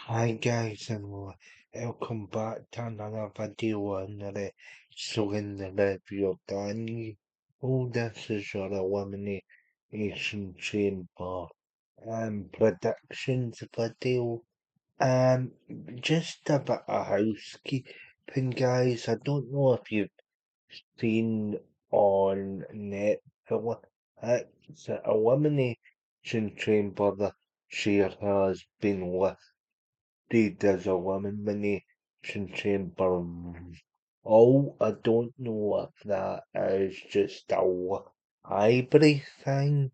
Hi guys and welcome back to another video and showing the review of the this is your Elimination Chamber predictions video. Um just a bit of housekeeping guys. I don't know if you've seen on Netflix the Elimination Chamber this year has been there's a elimination chamber. Oh, I don't know if that is just a library thing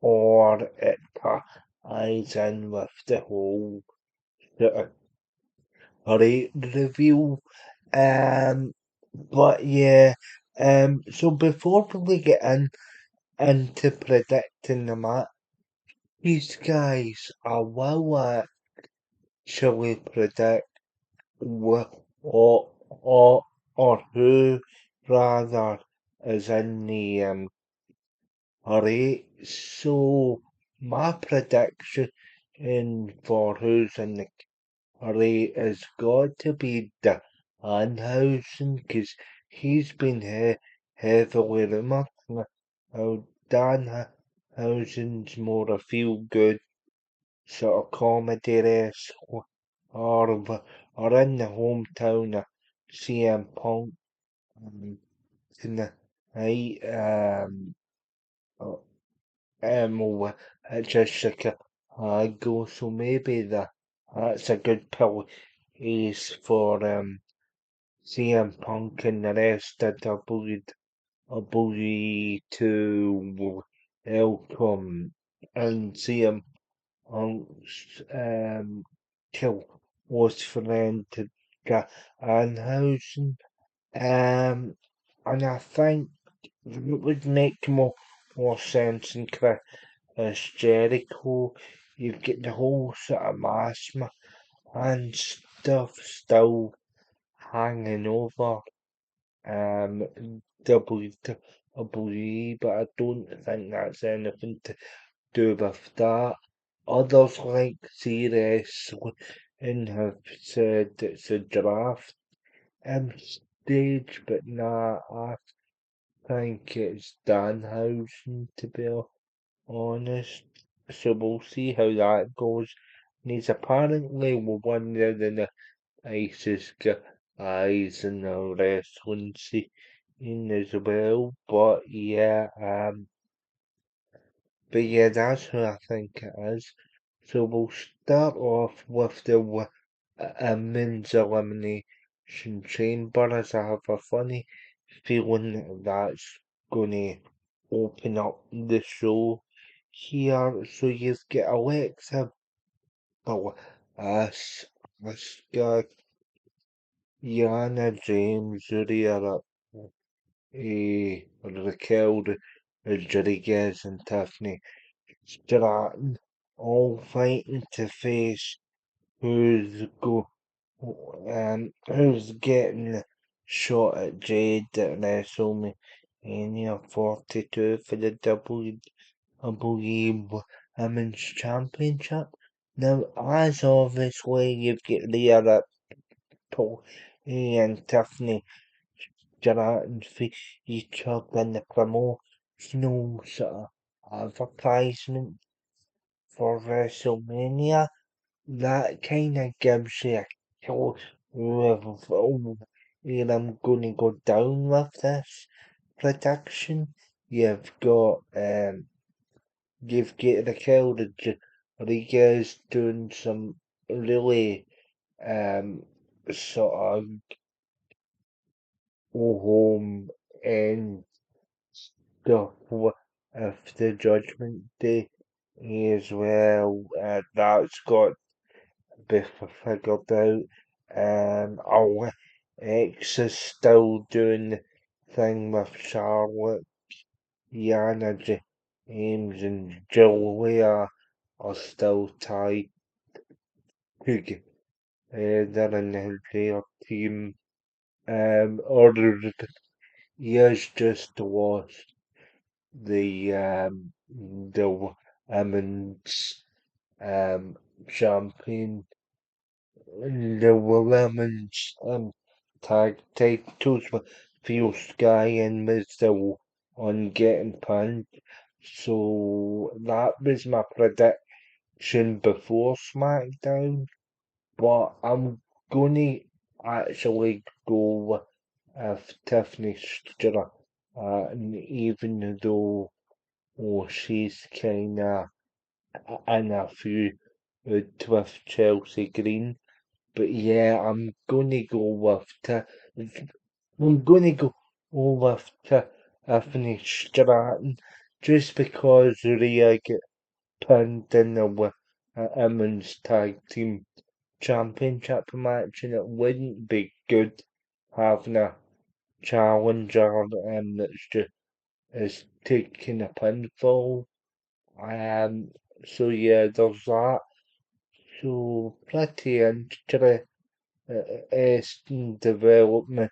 or it ties in with the whole sort of rate review. Um, but yeah, so before we get into predicting the match, these guys are shall we predict or or who rather is in the race. So my prediction for who's in the race has got to be Danhausen because he's been heavily rumoured. Now Danhausen's more a feel good sort of comedy wrestler or or in the hometown of CM Punk tonight. Uh, Jessica go, so maybe that's a good pill is for CM Punk and the rest of WWE to welcome and CM Punk's kill was friend to Anhausen. And I think it would make more sense in Chris Jericho. You get the whole sort of masma and stuff still hanging over WWE, but I don't think that's anything to do with that. Others like Ceres and have said it's a draft stage, but nah, I think it's Danhausen to be honest. So we'll see how that goes. And he's apparently one of the nicest guys in the wrestling scene as well. But yeah, that's who I think it is. So we'll start off with the men's elimination chamber as I have a funny feeling that's gonna open up the show here. So you've got Alexa Bliss, Asuka, Yana James, Rhea Raquel Rodriguez and Tiffany Stratton all fighting to face who's getting the shot at Jade at WrestleMania 42 for the WWE Women's Championship. Now, as obviously you've got Rhea Ripley and Tiffany Stratton featured in the promotional sort of advertisement for WrestleMania. That kind of gives you a clue of where I'm going to go down with this prediction. You've got Raquel Rodriguez doing some really sort of go home and stuff with the Judgment Day as well. That's got be figured out. Our ex is still doing the thing with Charlotte, Yana James, and Julia are still tied together in their team. Or he has just lost the women's champion the women's tag titles with Theo Sky and Miz on getting pinned. So that was my prediction before SmackDown, but I'm gonna actually go with Tiffany Stratton, and even though she's kinda in a feud with Chelsea Green. But yeah, I'm gonna go with Tiffany Stratton just because Rhea get pinned in the women's tag team championship match, and it wouldn't be good having a challenger that's just is taking a pinfall. Um, so yeah, there's that. So pretty interesting development.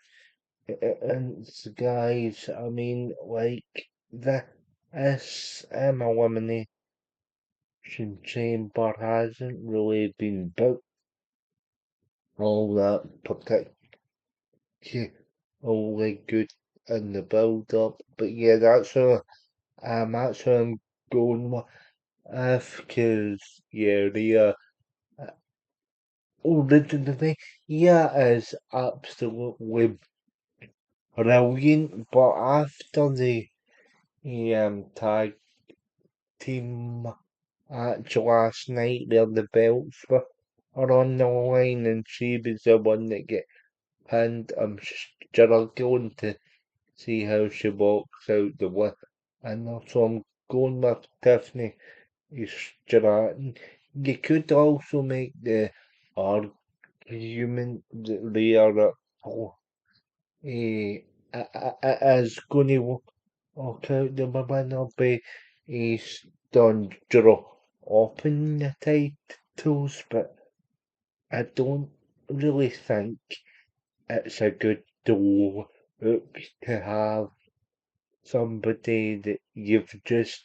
And guys, I mean, like the elimination chamber hasn't really been built all that particularly good in the build up. But yeah, that's who I'm going with, because yeah, the yeah is absolutely brilliant, but after the tag team match last night, where the belts were on the line and she was the one that get pinned, I'm struggling to see how she walks out the way. And also I'm going with Tiffany Stratton. You could also make the argument that they are eh, as going to walk out the winner by done draw open the titles, but I don't really think it's a good look to have somebody that you've just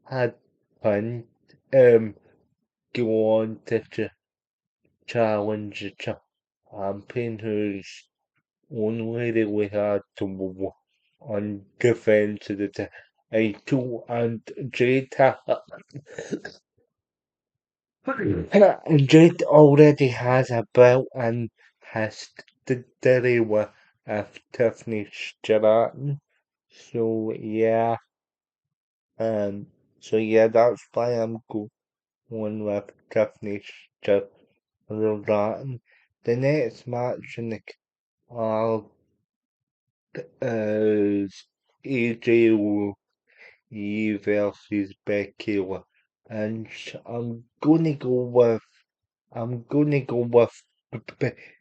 had pinned go on to challenge the champion who's only really had to move on defense of the title, and Jade already has a belt and has history with Tiffany Stratton. So yeah, um, so yeah, that's why I'm going with Tiffany Stratton. The next match in the card is AJ versus Becky Lynch. I'm gonna go with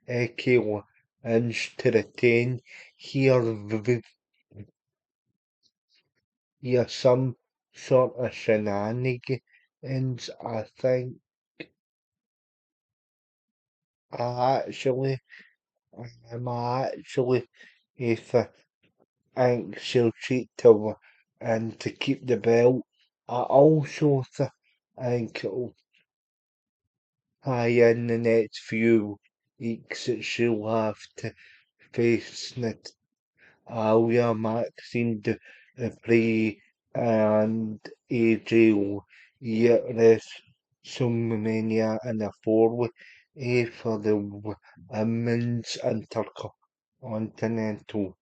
Becky Lynch to retain here via some sort of shenanigans. I think I actually I'm actually if think she'll cheat to and to keep the belt. I also think it'll tie in the next few weeks that she'll have to face Natalia, Maxine Dupree, and AJ WrestleMania in a four-way for the Women's Intercontinental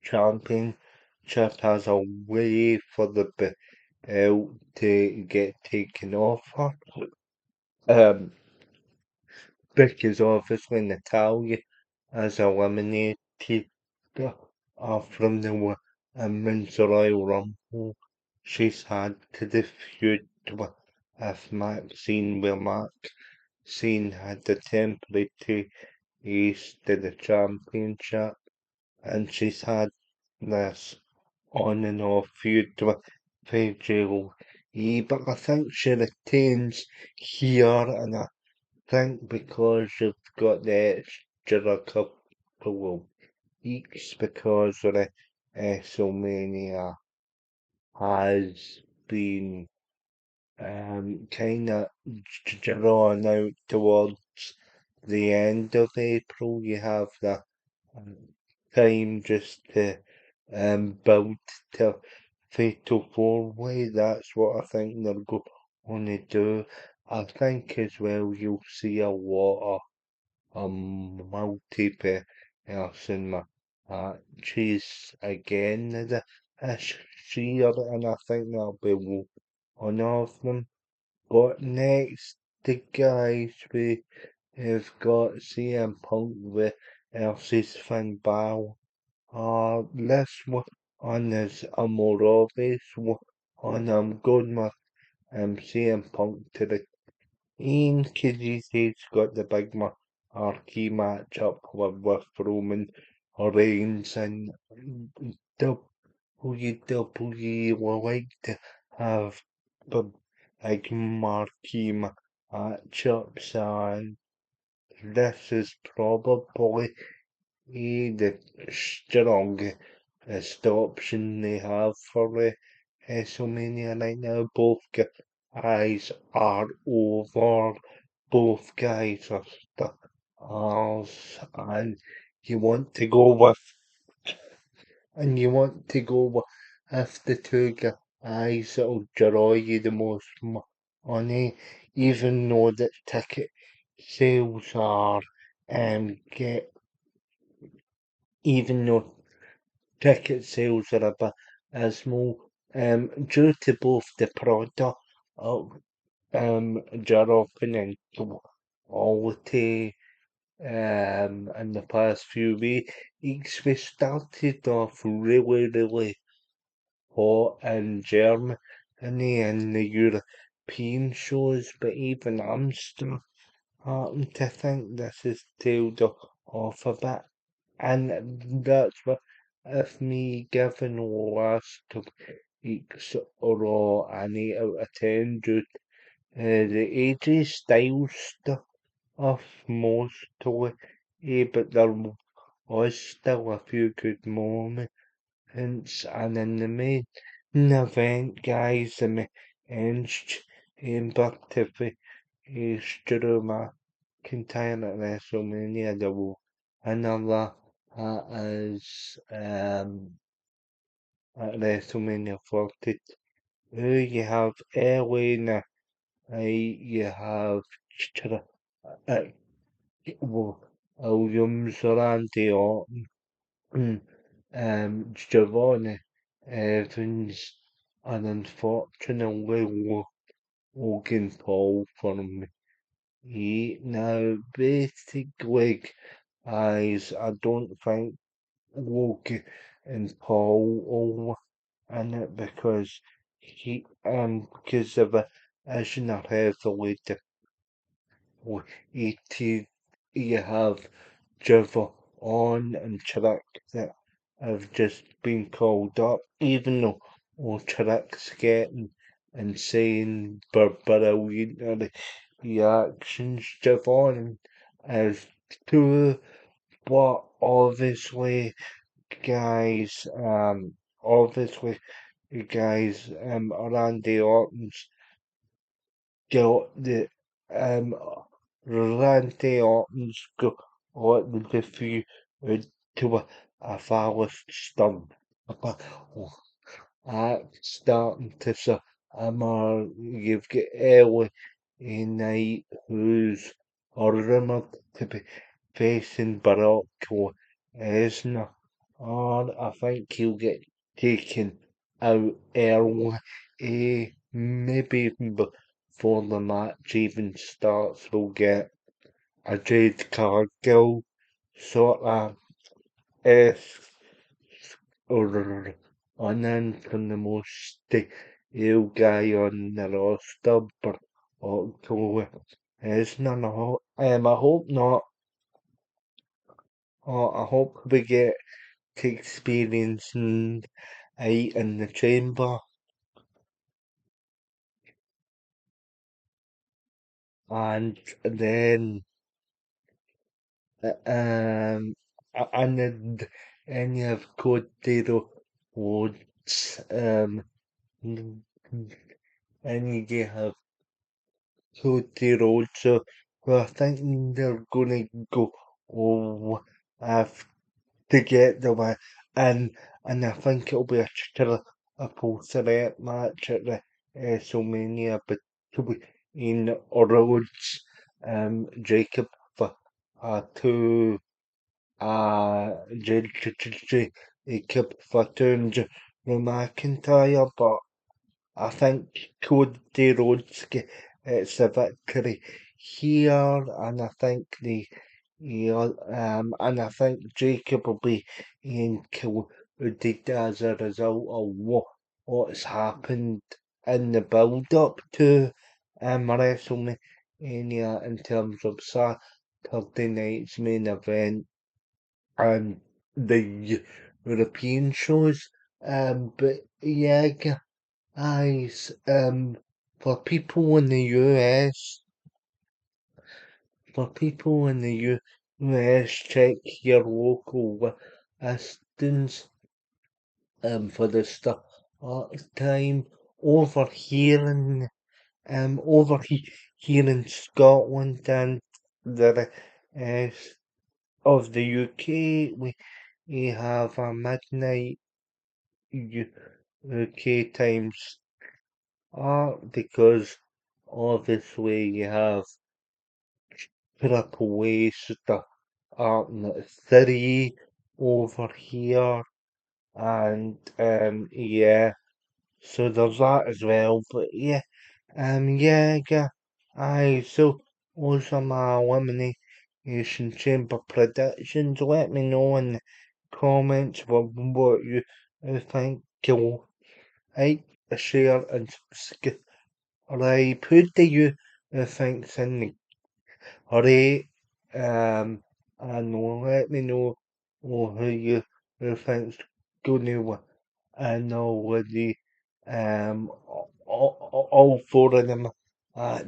Championship as a way for the belt to get taken off her. Um, because obviously Natalia has eliminated from the Women's Royal Rumble. She's had to defeat with Maxine, where Maxine had the template to east to the championship, and she's had this on and off feud with Pedro but I think she retains here, and I think because you've got the extra couple of weeks because of the WrestleMania has been kind of drawn out towards the end of April, you have the um, time just to build to Fatal Four Way. That's what I think they're going to do. I think as well you'll see a lot of multi-person matches again this year, and I think that'll be one of them. But next, the guys we have got CM Punk versus Finn Balor. This one is a more obvious one. I'm going with CM Punk to the Ian Kizzy's got the big marquee matchup with Roman Reigns and WWE will like to have the big marquee matchups, and this is probably the strongest option they have for WrestleMania right now. Both guys are over, both guys are stars, and you want to go with if the two guys that'll draw you the most money, even though the ticket sales are get even though ticket sales are a bit small, due to both the product dropping and quality in the past few weeks. We started off really hot in Germany and the European shows, but even I'm starting to think this has tailed off a bit. And that's what, if me given the last 2 weeks Raw an 8 out of 10 due the AJ Styles stuff mostly, but there was still a few good moments. And in the main event, guys, the men's chamber to face Drew McIntyre at WrestleMania. There will another is at WrestleMania 42. You have Elena, you have uh, Williams, Randy Orton, Giovanni Evans, and unfortunately Logan Paul for me. Now, basically, guys, I don't think Logan and Paul will in it because of a vision are heavily depleted. You have Javon and Trick that have just been called up, even though Trick's getting insane, brilliant reactions. Javon is too, but obviously, guys, Randy Orton's got the um Randy Orton's got the defeat to a foulest stump. Starting to summer, you've got Ellie Knight, who's rumoured to be facing Barack Lesnar. Or I think he'll get taken out early, maybe even before the match even starts. We'll get a Jade Cargill sort of esque or on from the most stale guy on the roster, but October is none. I hope not. I hope we get to experience eight in the chamber, and then um and then you have Cody Rhodes, and you have Cody Rhodes I think they're gonna go oh, to get the win, and I think it'll be a triple threat match at the WrestleMania between Rhodes, Jacob for two, Jacob for two, and Drew McIntyre, but I think Cody Rhodes gets the victory here, and I think and I think Jacob will be included as a result of what's happened in the build up to WrestleMania in terms of Saturday night's main event and the European shows. But yeah, guys, for people in the US, check your local listings for the start time over here in Scotland and the rest of the UK. We have a midnight UK time start because obviously you have triple A starting at 3 over here and yeah, so there's that as well. But yeah, yeah, aye. So those are my elimination chamber predictions. Let me know in the comments what you think. Like, share, and subscribe. Who do you think's in the hurry? And let me know who you think's going to win. I know with the all four of them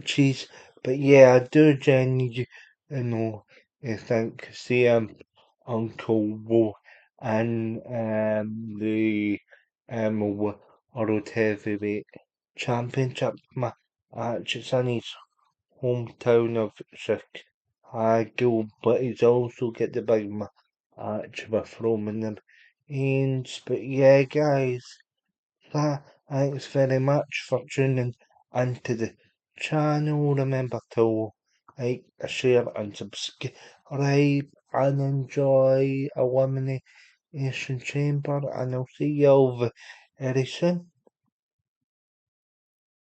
cheese. But yeah, I do genuinely know think Uncle Wo and the World Heavyweight Championship match. It's in his hometown of Chicago, but he's also get the big match with Roman Reigns. But yeah, guys. Thanks very much for tuning into the channel. Remember to like, share, and subscribe, and enjoy Elimination Chamber. And I'll see you all very soon.